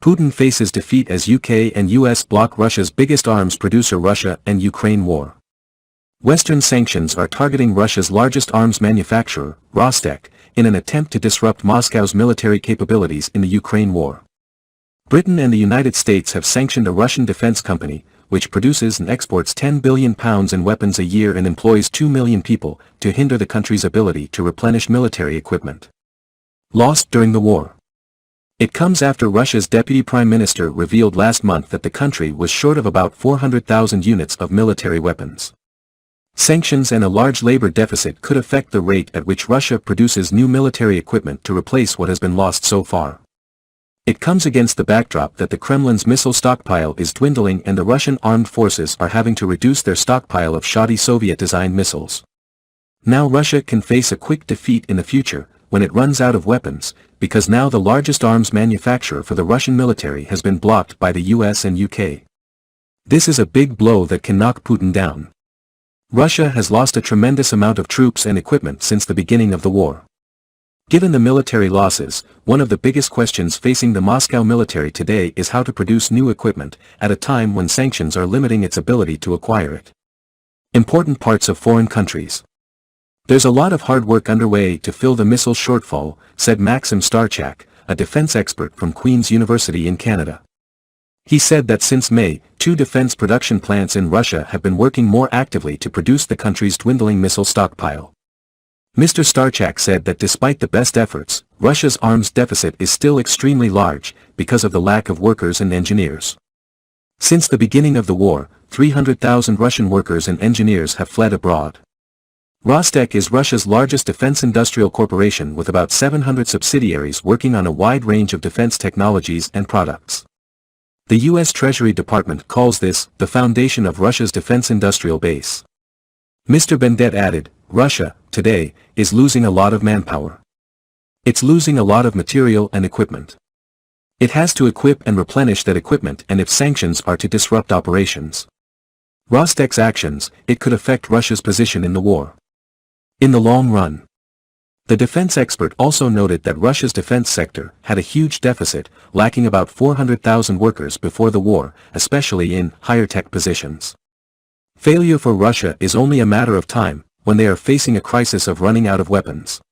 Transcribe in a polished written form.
Putin faces defeat as UK and US block Russia's biggest arms producer. Russia and Ukraine war. Western sanctions are targeting Russia's largest arms manufacturer, Rostec, in an attempt to disrupt Moscow's military capabilities in the Ukraine war. Britain and the United States have sanctioned a Russian defense company, which produces and exports £10 billion in weapons a year and employs 2 million people, to hinder the country's ability to replenish military equipment lost during the war. It comes after Russia's deputy prime minister revealed last month that the country was short of about 400,000 units of military weapons. Sanctions and a large labor deficit could affect the rate at which Russia produces new military equipment to replace what has been lost so far. It comes against the backdrop that the Kremlin's missile stockpile is dwindling and the Russian armed forces are having to reduce their stockpile of shoddy Soviet-designed missiles. Now Russia can face a quick defeat in the future, when it runs out of weapons, because now the largest arms manufacturer for the Russian military has been blocked by the US and UK. This is a big blow that can knock Putin down. Russia has lost a tremendous amount of troops and equipment since the beginning of the war. Given the military losses, one of the biggest questions facing the Moscow military today is how to produce new equipment, at a time when sanctions are limiting its ability to acquire it. Important parts of foreign countries. There's a lot of hard work underway to fill the missile shortfall, said Maxim Starchak, a defense expert from Queen's University in Canada. He said that since May, 2 defense production plants in Russia have been working more actively to produce the country's dwindling missile stockpile. Mr. Starchak said that despite the best efforts, Russia's arms deficit is still extremely large, because of the lack of workers and engineers. Since the beginning of the war, 300,000 Russian workers and engineers have fled abroad. Rostec is Russia's largest defense industrial corporation with about 700 subsidiaries working on a wide range of defense technologies and products. The U.S. Treasury Department calls this the foundation of Russia's defense industrial base. Mr. Bendet added, Russia, today, is losing a lot of manpower. It's losing a lot of material and equipment. It has to equip and replenish that equipment, and if sanctions are to disrupt operations, Rostec's actions, it could affect Russia's position in the war. In the long run. The defense expert also noted that Russia's defense sector had a huge deficit, lacking about 400,000 workers before the war, especially in higher-tech positions. Failure for Russia is only a matter of time, when they are facing a crisis of running out of weapons.